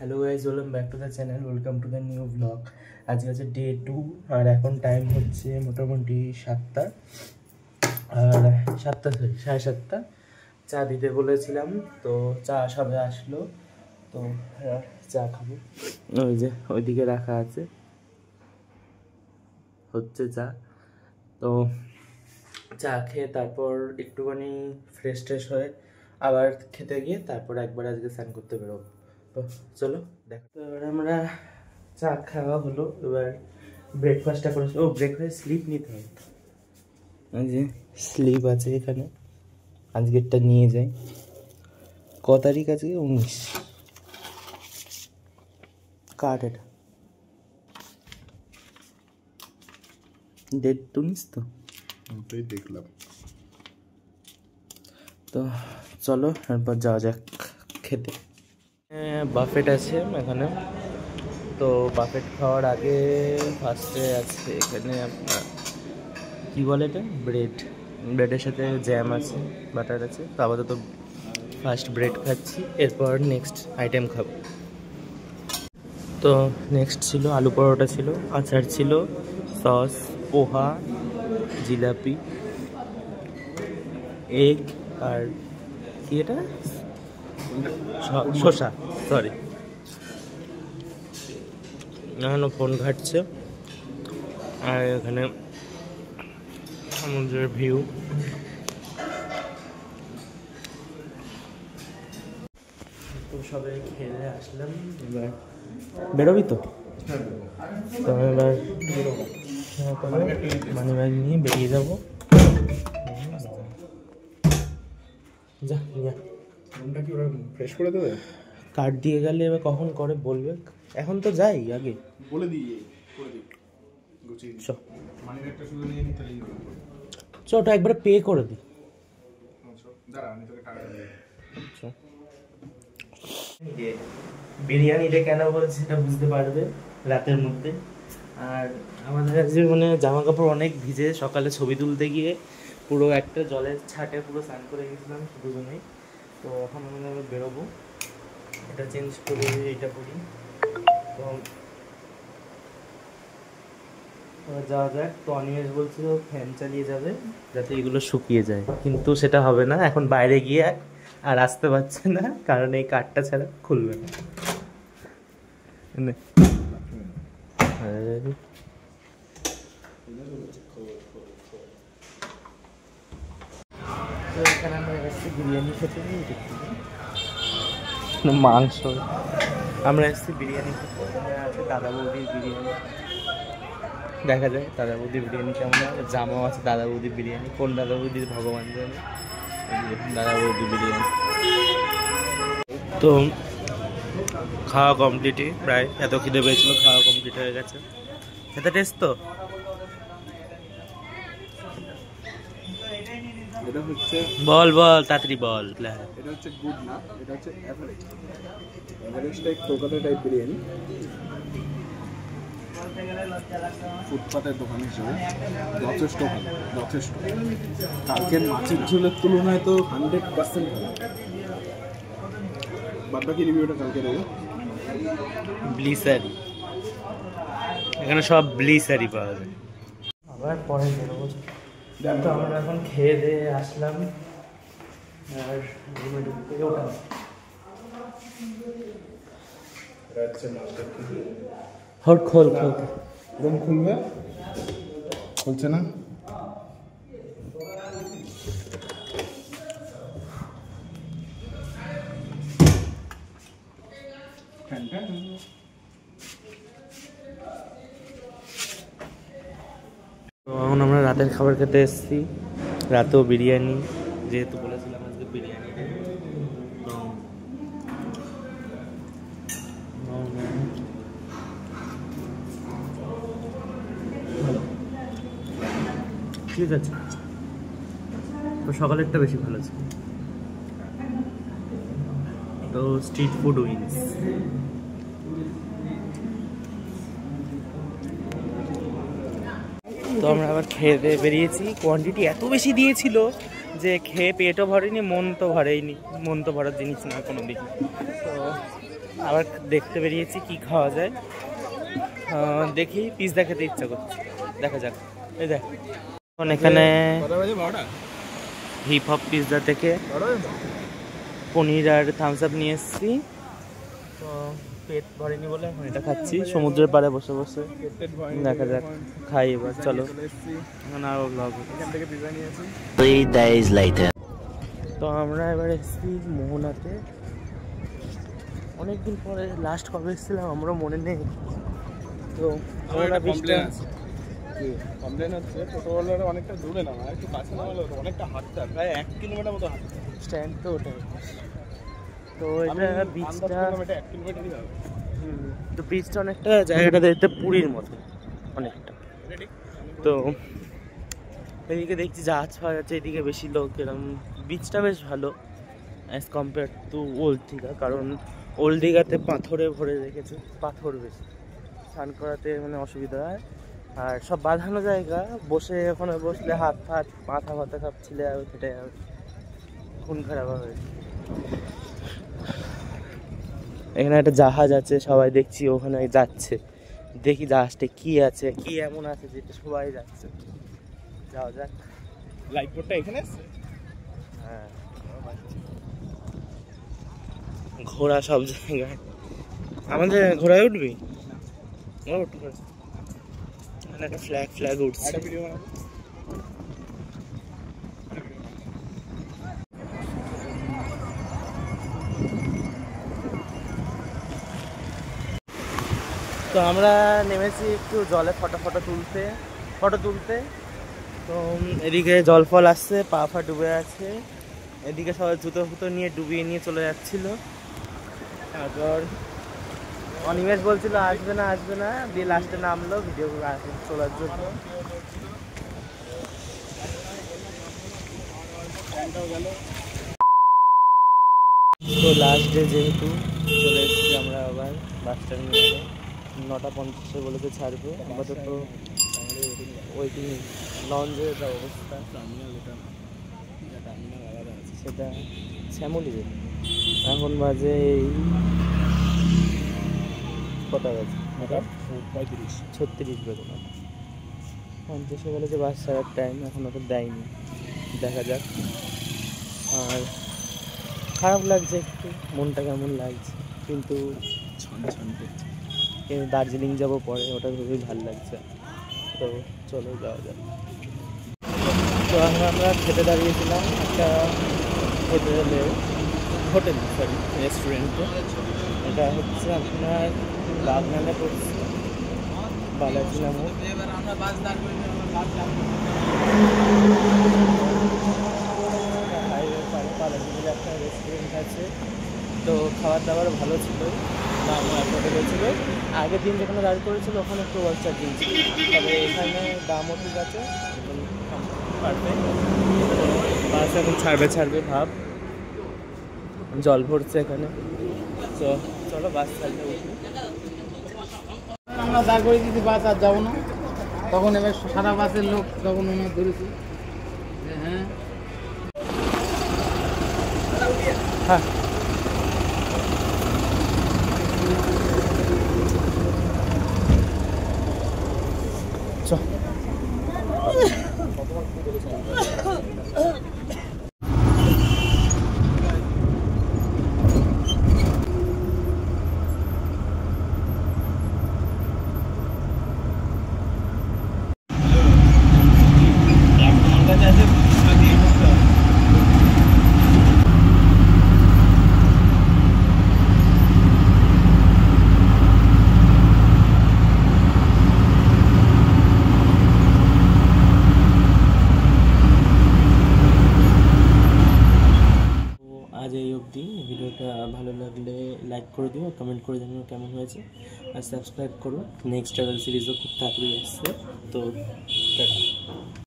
Hello guys, welcome back to the channel, welcome to the new blog. আজকে হচ্ছে day 2 আর এখন time হচ্ছে মোটামুটি 7টা আর 7:30 চা দিতে বলেছিলাম, তো চা সবে আসলো। তো চা খাবো, ওই যে ওইদিকে রাখা আছে হচ্ছে চা। তো চা খেয়ে তারপর একটুখানি ফ্রেশ ট্রেশ হয়ে আবার খেতে গিয়ে তারপর একবার আজকে স্নান করতে বেরোবো। তো চলো দেখো। তো এবার আমরা চা খাওয়া হলো, এবার ব্রেকফাস্টটা করেছি। ও ব্রেকফাস্ট স্লিপ নিতে হবে, এই যে স্লিপ আছে এখানে, আজকেরটা নিয়ে যাই। ক তারিখ আজকে? 19 কার্ড, এটা ডেট 19 তো ওটাই দেখলাম। তো চলো এরপর যাওয়া যাক খেতে। বাফেট আছে এখানে, তো বাফেট খাওয়ার আগে ফার্স্টে আছে এখানে আপনার কী বলে এটা, ব্রেডের সাথে জ্যাম আছে, বাটার আছে। তো আপাতত ফার্স্ট ব্রেড খাচ্ছি, এরপর নেক্সট আইটেম খাবো। তো নেক্সট ছিল আলু পরোটা, ছিল আচার, ছিল সস, পোহা, জিলাপি, এগ, আর কি এটা, শসা, সরি এখনো ফোন ঘাটছে। আর এখানে সমুদ্রের ভিউ। তো সবাই খেলে আসলাম, এবার বেরোবি তো? তো এবার মানি ব্যাগ নিয়ে বেরিয়ে যাবো। যা ফোনটা কি ওরা ফ্রেশ করে দেবে? কার্ড দিয়ে গেলে এবার কখন করে বলবে, এখন তো যাই আগে বলে দিই করে দিই গুছিয়ে চ। মানি ব্যাগটা শুধু নিয়ে নিতে লিখে চ, ওটা একবারে পে করে দিই। দাঁড়া আমি তোকে টাকা দিয়ে বিরিয়ানিটা কেন বলছি সেটা বুঝতে পারবে রাতের মধ্যে। আর আমাদের কাছে মানে জামা কাপড় অনেক ভিজে, সকালে ছবি তুলতে গিয়ে পুরো একটা জলের ছাটে পুরো স্নান করে গেছিলাম দুজনেই। তো এখন আমরা বেরোবো, এটা চেঞ্জ করে এটা করি। তো যাওয়া যাক। তো অনিমেষ বলছিল ফ্যান চালিয়ে যাবে যাতে এগুলো শুকিয়ে যায়, কিন্তু সেটা হবে না, এখন বাইরে গিয়ে আর আসতে পারছে না, কারণ এই কার্ডটা ছাড়া খুলবে না। তো এখানে আমরা এসেছি বিরিয়ানি খেতে, মাংস, আমরা এসেছি বিরিয়ানি খেতে। আছে দাদা বৌদির বিরিয়ানি, দেখা যায় দাদা বৌদির বিরিয়ানি কেমন হয়। জামাও আছে দাদা বৌদির বিরিয়ানি, কোন দাদা বৌদির ভগবান জানে। দাদা বৌদির বিরিয়ানি তো খাওয়া কমপ্লিটই, প্রায় এত খিদে পেয়েছিল, খাওয়া কমপ্লিট হয়ে গেছে। খেতে টেস্ট তো এটা হচ্ছে বল তাড়াতাড়ি বল। এটা হচ্ছে গুড না, এটা হচ্ছে average type Kolkata type biryani, ফুটপাতের দোকান হিসেবে যথেষ্ট ভালো, যথেষ্ট। কালকের মাছের ঝোলের তুলনায় তো 100% ভালো। বাদ বাকি রিভিউটা কালকে দেবো। ব্লিসারি, এখানে সব ব্লিসারি পাওয়া যায়। আবার পরে বেরোবো। তো আমরা এখন খেয়ে দিয়ে আসলাম আর রুমে ঢুকতে ওটা খোল রুম খুলবে, খুলছে না। তো এখন আমরা রাতের খাবার খেতে এসেছি, রাতেও বিরিয়ানি, যেহেতু বলেছিলাম আজকে বিরিয়ানি। তো ঠিক আছে, তো সকালেরটা বেশি ভালো ছিল। তো স্ট্রিট ফুড উইন্স। তো আমরা আবার খেয়ে দিয়ে বেরিয়েছি, কোয়ান্টিটি এত বেশি দিয়েছিল যে খেয়ে পেটও ভরেনি, মন তো ভরেনি, মন তো ভরার জিনিস না কোনো দিন। তো আবার দেখতে বেরিয়েছি কি খাওয়া যায়। দেখি পিৎজা খেতে ইচ্ছা করছে, দেখা যাক। এই দেখ এখন এখানে হিপ হপ পিৎজা থেকে পনির আর থামস আপ নিয়ে এসেছি। তো পেট ভরেনি বলে এখন এটা খাচ্ছি সমুদ্রের পাড়ে বসে বসে। দেখা যাক, খাই এবার, চলো। এখন আরো ব্লগ তো আমরা এবার এসেছি মোহনাতে। অনেকদিন পরে, লাস্ট কবে এসেছিলাম আমরা মনে নেই। তো মোহনা বিচটা কমপ্লেন হচ্ছে টোটোওয়ালারা অনেকটা দূরে না, একটু কাছে না হলে অনেকটা হাঁটতে হয়, প্রায় 1 কিলোমিটার মতো হাঁটতে হয়। স্ট্যান্ড তো ওটাই। তো এটা বিচটা 1 কিলোমিটারই হবে। তো বিচটা অনেকটা, জায়গাটা দেখতে পুরীর মতো অনেকটা। তো এদিকে দেখছি জাহাজ পাওয়া যাচ্ছে, এদিকে বেশি লোক। এরকম বিচটা বেশ ভালো as compare to old Digha, কারণ ওল্ড দীঘাতে পাথরে ভরে রেখেছে, পাথর বেশি, স্নান করাতে মানে অসুবিধা হয়। আর সব বাঁধানো জায়গা, বসে ওখানে বসলে হাত ফাত মাথা ফাতা সব ছিলে যাবে, ফেটে যাবে, খুন খারাপ হবে। এখানে একটা জাহাজ আছে, সবাই দেখছি ওখানে যাচ্ছে। দেখি জাহাজটা কি আছে, কি এমন আছে যেটা সবাই যাচ্ছে। যাওয়া যাক। লাইফ বোটটা এখানে আছে। হ্যাঁ, ঘোড়া সব জায়গায়। আমাদের ঘোড়ায় উঠবি? এখানে একটা ফ্ল্যাগ উঠছে। তো আমরা নেমেছি একটু জলে ফটো তুলতে। তো এদিকে জল ফল আসছে, পা ফা ডুবে আছে। এদিকে সবাই জুতো ফুতো নিয়ে ডুবিয়ে নিয়ে চলে যাচ্ছিল। তারপর অনিমেষ বলছিল আসবে না, দিয়ে লাস্টে নামলো ভিডিও তোলার জন্য। তো লাস্টে যেহেতু চলে এসেছি আমরা আবার বাস টার্মিনালে। 9:50 বলেছে ছাড়বে। আপাতত ওয়েটিং, লঞ্চের যা অবস্থা, সেটা শ্যামলিতে এখন বাজে এই কটা বাজে? 36 বাজে না, 50 বলে যে বাস ছাড়ার টাইম, এখন ওটা দেয়নি। দেখা যাক। আর খারাপ লাগছে একটু, মনটা কেমন লাগছে, কিন্তু দার্জিলিং যাবো পরে, ওটা খুবই ভালো লাগছে। তো চলো যাওয়া যাক। তো আমরা খেতে দাঁড়িয়েছিলাম একটা রেস্টুরেন্টে। এটা হচ্ছে আপনার বাগনানে পড়ছে, বালাজি নামক। হাইওয়ে পারে বালাজি বলে একটা রেস্টুরেন্ট আছে। তো খাবার দাবার ভালো ছিল, দাম অ্যাফোর্ডেবল ছিল। আগের দিন যেখানে দাঁড় করেছিল ওখানে একটু ওভার চার্জিং ছিল, তবে এখানে দামও ঠিক আছে, পারফেক্ট। বাস এখন ছাড়বে ভাব, জল ভরছে এখানে। তো চলো বাস ছাড়তে উঠি। আমরা দাঁড় করে দিয়েছি, বাস আর যাবো না। তখন এবার সারা বাসের লোক তখন ওনার ধরেছি। হ্যাঁ হ্যাঁ, চ। আজ এই অবধি। ভিডিওটা ভালো লাগলে লাইক করে দিও, কমেন্ট করে জানিও কেমন হয়েছে, আর সাবস্ক্রাইব করো। নেক্সট ট্রাভেল সিরিজও খুব তাড়াতাড়ি আসছে। তো টাটা।